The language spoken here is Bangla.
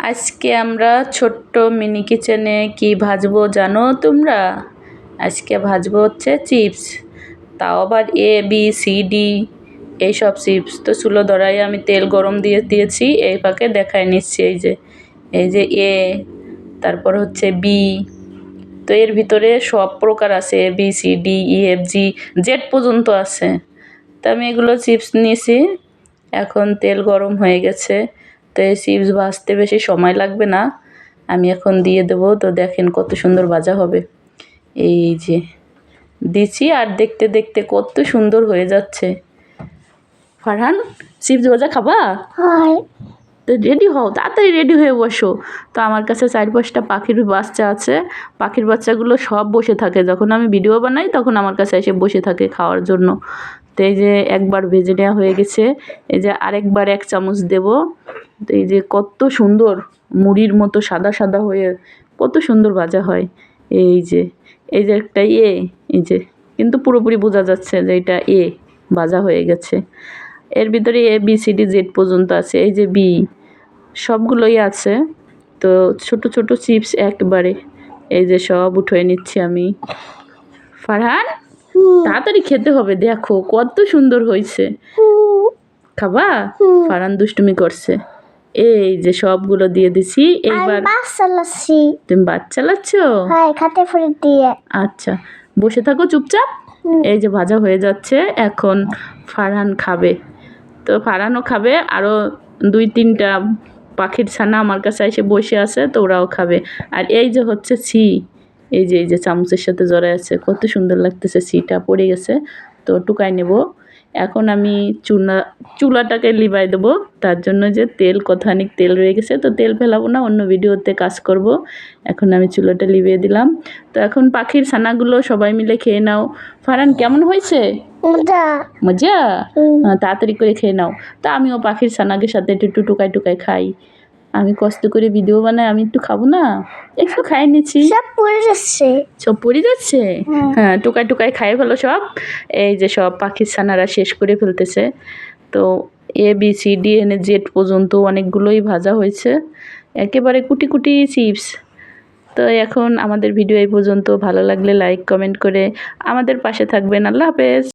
আজকে আমরা ছোট্ট মিনি কিচেনে কি ভাজবো জানো তোমরা? আজকে ভাজবো হচ্ছে চিপস, তাও আবার ABCD এইসব চিপস। তো চুলো ধরাই আমি তেল গরম দিয়েছি, এই পাকে দেখাই নিচ্ছি। এই যে A, তারপর হচ্ছে B। তো এর ভিতরে সব প্রকার আছে, ABCDEFG Z পর্যন্ত আছে। তো আমি এগুলো চিপস নিয়েছি। এখন তেল গরম হয়ে গেছে, তো এই চিপস ভাজতে বেশি সময় লাগবে না। আমি এখন দিয়ে দেবো, তো দেখেন কত সুন্দর ভাজা হবে। এই যে দিচ্ছি, আর দেখতে দেখতে কত সুন্দর হয়ে যাচ্ছে। ফারহান, চিপস ভাজা খাবা? তো রেডি হও, তাড়াতাড়ি রেডি হয়ে বসো। তো আমার কাছে 4-5টা পাখির বাচ্চা আছে। পাখির বাচ্চাগুলো সব বসে থাকে, যখন আমি ভিডিও বানাই তখন আমার কাছে এসে বসে থাকে খাওয়ার জন্য। তো এই যে একবার ভেজে নেওয়া হয়ে গেছে, এই যে আরেকবার 1 চামচ দেব। তো এই যে কত সুন্দর মুড়ির মতো সাদা সাদা হয়ে কত সুন্দর ভাজা হয়। এই যে একটা এই যে, কিন্তু পুরোপুরি বোঝা যাচ্ছে যে এটা ভাজা হয়ে গেছে। এর ভিতরে ABCDZ পর্যন্ত আছে, এই যে B সবগুলোই আছে। তো ছোট ছোট চিপস একবারে, এই যে সব উঠিয়ে নিচ্ছি আমি। ফারহান, তাড়াতাড়ি খেতে হবে, দেখো কত সুন্দর হয়েছে। খাবা? ফারহান দুষ্টুমি করছে। এই যে সবগুলো দিয়ে দিছি। এইবার তুমি বাচ্চা চালাচ্ছ? আচ্ছা, বসে থাকো চুপচাপ। এই যে ভাজা হয়ে যাচ্ছে, এখন ফারহান খাবে। তো ফারহানও খাবে, আরও 2-3টা পাখির ছানা আমার কাছে এসে বসে আছে, তো ওরাও খাবে। আর এই যে হচ্ছে এই যে চামচের সাথে জড়ায় আছে, কত সুন্দর লাগতেছে। ছিটা পড়ে গেছে, তো টুকাই নেব। এখন আমি চুলাটাকে লিবাই দেবো, তার জন্য যে কতখানিক তেল রয়ে গেছে, তো তেল ফেলাবো না, অন্য ভিডিওতে কাজ করব। এখন আমি চুলাটা লিবিয়ে দিলাম। তো এখন পাখির ছানাগুলো সবাই মিলে খেয়ে নাও। ফারহান, কেমন হয়েছে? মজা? তাড়াতাড়ি করে খেয়ে নাও। তা আমিও পাখির ছানাকে সাথে একটু টুকাই খাই। আমি কষ্ট করে ভিডিও বানাই, আমি একটু খাবো না? একটু খাই নিচ্ছি। সব পড়ে যাচ্ছে। হ্যাঁ, টুকাই খাই ফেলো সব। এই যে সব পাখির ছানারা শেষ করে ফেলতেছে। তো ABCD Z পর্যন্ত অনেকগুলোই ভাজা হয়েছে, একেবারে কুটি কুটি চিপস। তো এখন আমাদের ভিডিও এই পর্যন্ত। ভালো লাগলে লাইক কমেন্ট করে আমাদের পাশে থাকবেন। আল্লাহ হাফেজ।